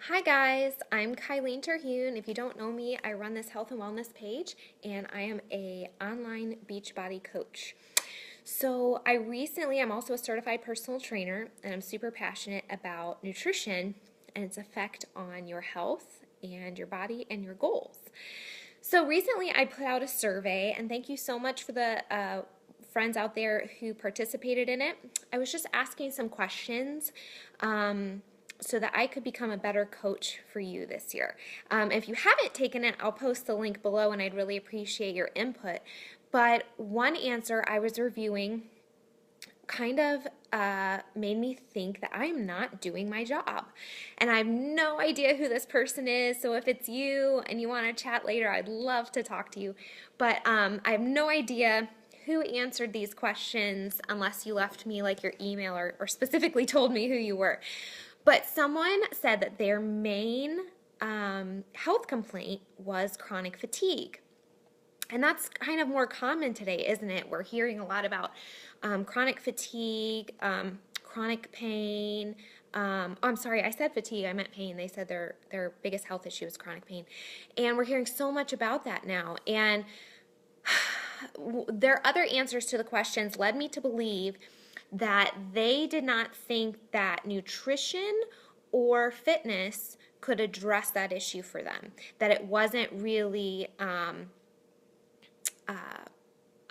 Hi guys, I'm Kylene Terhune. If you don't know me, I run this health and wellness page and I am a online Beachbody coach. So I'm also a certified personal trainer and I'm super passionate about nutrition and its effect on your health and your body and your goals. So recently I put out a survey and thank you so much for the friends out there who participated in it. I was just asking some questions so that I could become a better coach for you this year. If you haven't taken it, I'll post the link below and I'd really appreciate your input. But one answer I was reviewing kind of made me think that I'm not doing my job. And I have no idea who this person is. So if it's you and you want to chat later, I'd love to talk to you. But I have no idea who answered these questions unless you left me like your email or specifically told me who you were. But someone said that their main health complaint was chronic fatigue. And that's kind of more common today, isn't it? We're hearing a lot about chronic fatigue, chronic pain. I'm sorry, I said fatigue, I meant pain. They said their biggest health issue is chronic pain. And we're hearing so much about that now. And their other answers to the questions led me to believe that they did not think that nutrition or fitness could address that issue for them, that it wasn't really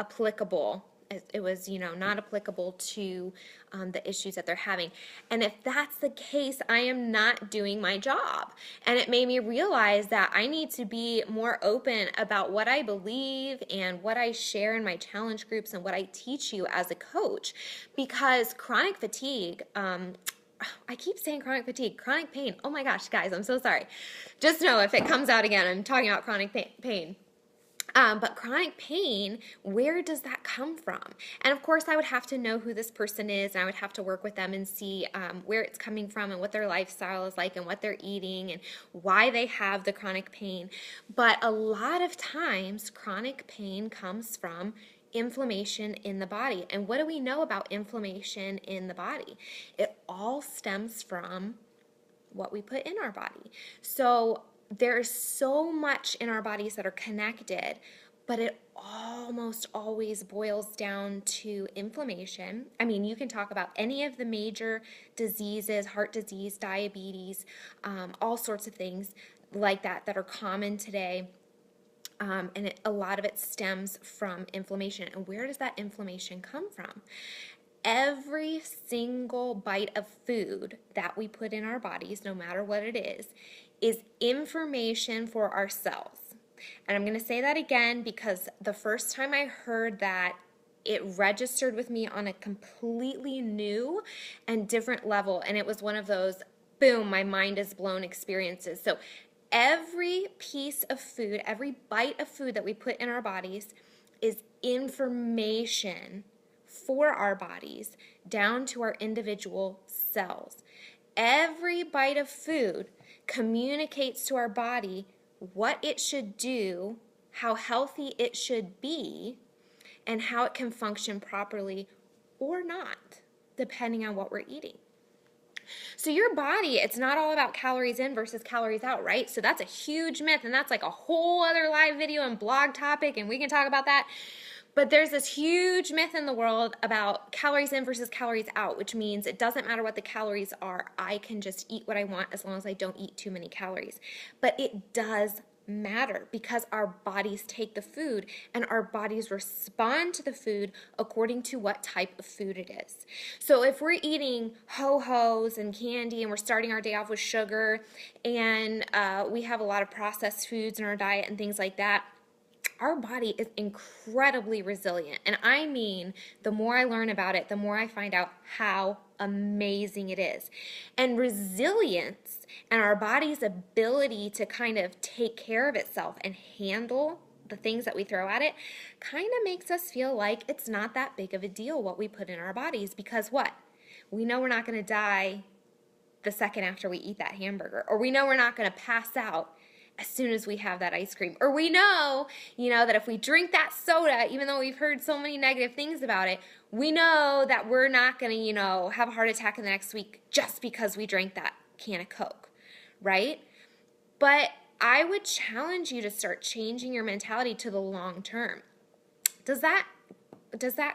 applicable. It was, not applicable to the issues that they're having. And if that's the case, I am not doing my job. And it made me realize that I need to be more open about what I believe and what I share in my challenge groups and what I teach you as a coach. Because chronic fatigue, I keep saying chronic fatigue, chronic pain. Oh my gosh, guys, I'm so sorry. Just know if it comes out again, I'm talking about chronic pain. But chronic pain, where does that come from? And of course, I would have to know who this person is, and I would have to work with them and see where it's coming from and what their lifestyle is like and what they're eating and why they have the chronic pain. But a lot of times, chronic pain comes from inflammation in the body. And what do we know about inflammation in the body? It all stems from what we put in our body. So there's so much in our bodies that are connected, but it almost always boils down to inflammation. I mean, you can talk about any of the major diseases, heart disease, diabetes, all sorts of things like that are common today. And a lot of it stems from inflammation. And where does that inflammation come from? Every single bite of food that we put in our bodies, no matter what it is information for our cells. And I'm going to say that again because the first time I heard that, it registered with me on a completely new and different level. And it was one of those, boom, my mind is blown experiences. So every piece of food, every bite of food that we put in our bodies is information for our bodies down to our individual cells. Every bite of food communicates to our body what it should do, how healthy it should be, and how it can function properly or not, depending on what we're eating. So your body, it's not all about calories in versus calories out, right? So that's a huge myth, and that's like a whole other live video and blog topic, and we can talk about that. But there's this huge myth in the world about calories in versus calories out, which means it doesn't matter what the calories are. I can just eat what I want as long as I don't eat too many calories. But it does matter because our bodies take the food and our bodies respond to the food according to what type of food it is. So if we're eating ho-hos and candy and we're starting our day off with sugar and we have a lot of processed foods in our diet and things like that, our body is incredibly resilient. And I mean, the more I learn about it, the more I find out how amazing it is. And resilience and our body's ability to kind of take care of itself and handle the things that we throw at it kind of makes us feel like it's not that big of a deal what we put in our bodies, because what? We know we're not going to die the second after we eat that hamburger, or we know we're not going to pass out as soon as we have that ice cream. Or we know, that if we drink that soda, even though we've heard so many negative things about it, we know that we're not going to, have a heart attack in the next week just because we drank that can of Coke, right? But I would challenge you to start changing your mentality to the long term. Does that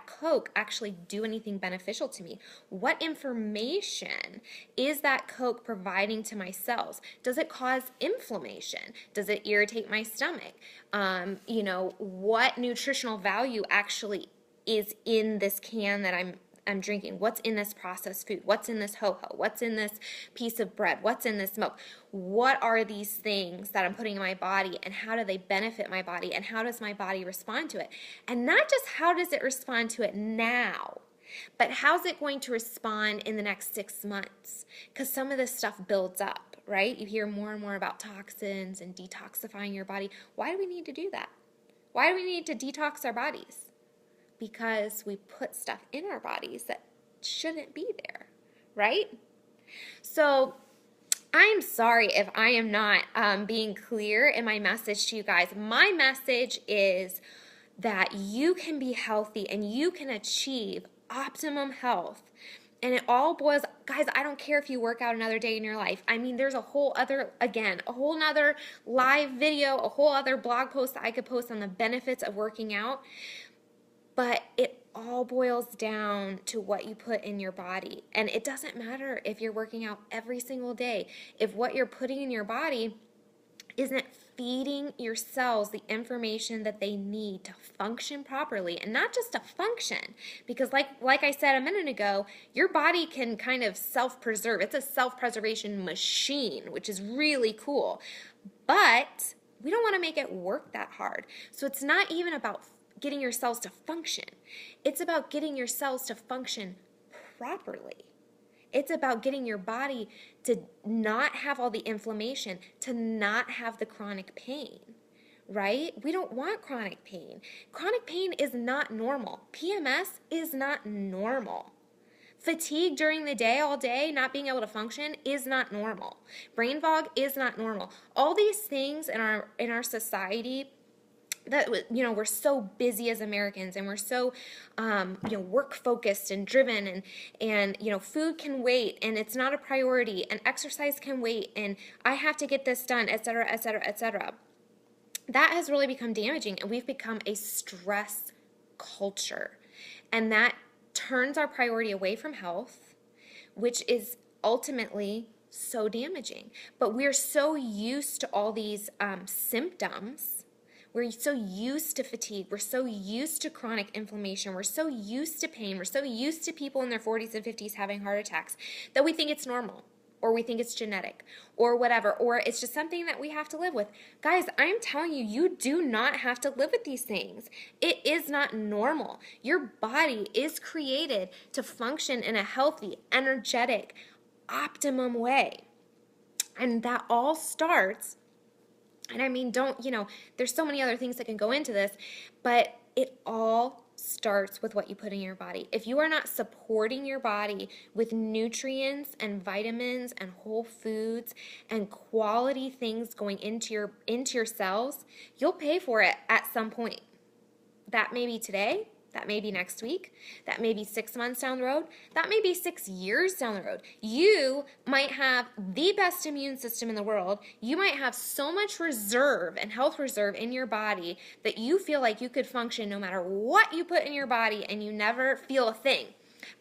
Coke actually do anything beneficial to me? What information is that Coke providing to my cells? Does it cause inflammation? Does it irritate my stomach? What nutritional value actually is in this can that I'm drinking? What's in this processed food? What's in this ho-ho? What's in this piece of bread? What's in this milk? What are these things that I'm putting in my body, and how do they benefit my body, and how does my body respond to it? And not just how does it respond to it now, but how's it going to respond in the next 6 months? Because some of this stuff builds up, right? You hear more and more about toxins and detoxifying your body. Why do we need to do that? Why do we need to detox our bodies? Because we put stuff in our bodies that shouldn't be there, right? So I'm sorry if I am not being clear in my message to you guys. My message is that you can be healthy and you can achieve optimum health. And it all boils, guys, I don't care if you work out another day in your life. I mean, there's a whole nother live video, a whole other blog post that I could post on the benefits of working out. But it all boils down to what you put in your body. And it doesn't matter if you're working out every single day. If what you're putting in your body isn't feeding your cells the information that they need to function properly, and not just to function, because like I said a minute ago, your body can kind of self-preserve. It's a self-preservation machine, which is really cool. But we don't want to make it work that hard. So it's not even about getting your cells to function. It's about getting your cells to function properly. It's about getting your body to not have all the inflammation, to not have the chronic pain, right? We don't want chronic pain. Chronic pain is not normal. PMS is not normal. Fatigue during the day, all day, not being able to function is not normal. Brain fog is not normal. All these things in our society that, we're so busy as Americans, and we're so work focused and driven, and food can wait, and it's not a priority, and exercise can wait, and I have to get this done, etc., etc., etc. That has really become damaging, and we've become a stress culture, and that turns our priority away from health, which is ultimately so damaging. But we're so used to all these symptoms. We're so used to fatigue. We're so used to chronic inflammation. We're so used to pain. We're so used to people in their 40s and 50s having heart attacks that we think it's normal, or we think it's genetic, or whatever, or it's just something that we have to live with. Guys, I'm telling you, you do not have to live with these things. It is not normal. Your body is created to function in a healthy, energetic, optimum way. And that all starts, and I mean, there's so many other things that can go into this, but it all starts with what you put in your body. If you are not supporting your body with nutrients and vitamins and whole foods and quality things going into your cells, you'll pay for it at some point. That may be today. That may be next week. That may be 6 months down the road. That may be 6 years down the road. You might have the best immune system in the world. You might have so much reserve and health reserve in your body that you feel like you could function no matter what you put in your body, and you never feel a thing.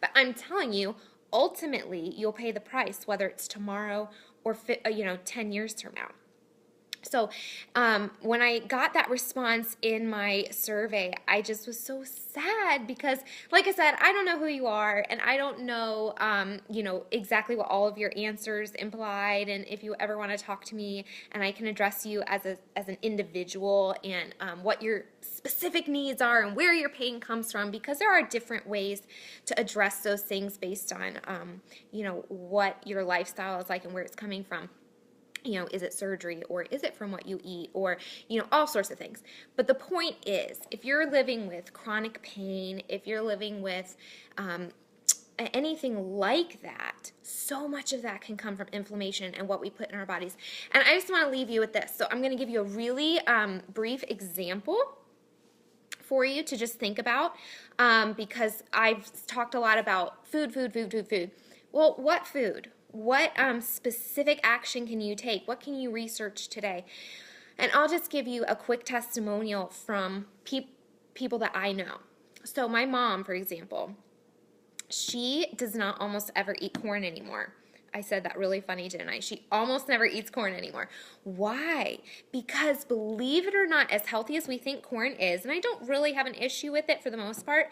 But I'm telling you, ultimately, you'll pay the price, whether it's tomorrow or 10 years from now. So when I got that response in my survey, I just was so sad because, like I said, I don't know who you are, and I don't know, exactly what all of your answers implied, and if you ever want to talk to me, and I can address you as an individual, and what your specific needs are and where your pain comes from, because there are different ways to address those things based on, what your lifestyle is like and where it's coming from. Is it surgery, or is it from what you eat, or, all sorts of things. But the point is, if you're living with chronic pain, if you're living with anything like that, so much of that can come from inflammation and what we put in our bodies. And I just want to leave you with this. So I'm going to give you a really brief example for you to just think about, because I've talked a lot about food. Well, what food? What specific action can you take? What can you research today? And I'll just give you a quick testimonial from people that I know. So my mom, for example, she does not almost ever eat corn anymore. I said that really funny, didn't I? She almost never eats corn anymore. Why? Because believe it or not, as healthy as we think corn is, and I don't really have an issue with it for the most part,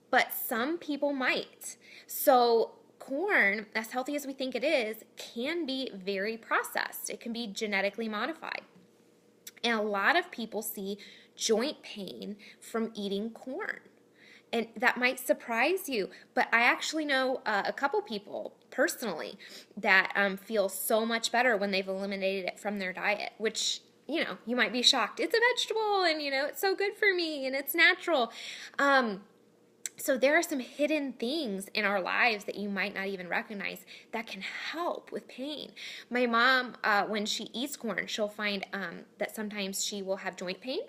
but some people might. So corn, as healthy as we think it is, can be very processed. It can be genetically modified. And a lot of people see joint pain from eating corn. And that might surprise you, but I actually know a couple people personally that feel so much better when they've eliminated it from their diet, which, you might be shocked. It's a vegetable and, it's so good for me and it's natural. So there are some hidden things in our lives that you might not even recognize that can help with pain. My mom, when she eats corn, she'll find that sometimes she will have joint pain,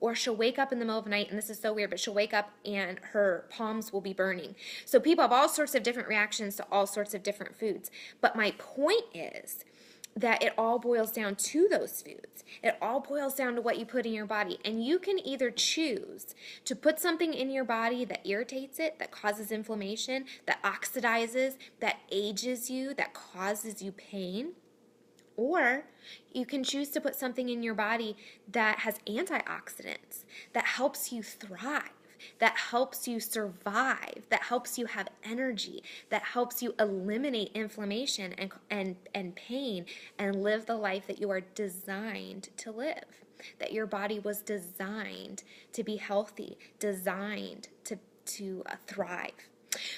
or she'll wake up in the middle of the night, and this is so weird, but she'll wake up and her palms will be burning. So people have all sorts of different reactions to all sorts of different foods. But my point is that it all boils down to those foods. It all boils down to what you put in your body. And you can either choose to put something in your body that irritates it, that causes inflammation, that oxidizes, that ages you, that causes you pain. Or you can choose to put something in your body that has antioxidants, that helps you thrive, that helps you survive, that helps you have energy, that helps you eliminate inflammation and pain and live the life that you are designed to live, that your body was designed to be healthy, designed to thrive.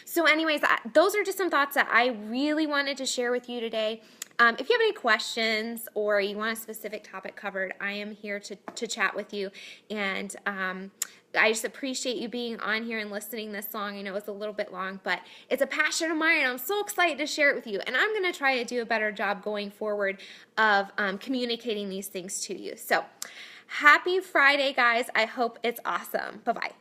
So anyways, those are just some thoughts that I really wanted to share with you today. If you have any questions or you want a specific topic covered, I am here to chat with you. And I just appreciate you being on here and listening this long. I know it's a little bit long, but it's a passion of mine. I'm so excited to share it with you. And I'm going to try to do a better job going forward of communicating these things to you. So happy Friday, guys. I hope it's awesome. Bye-bye.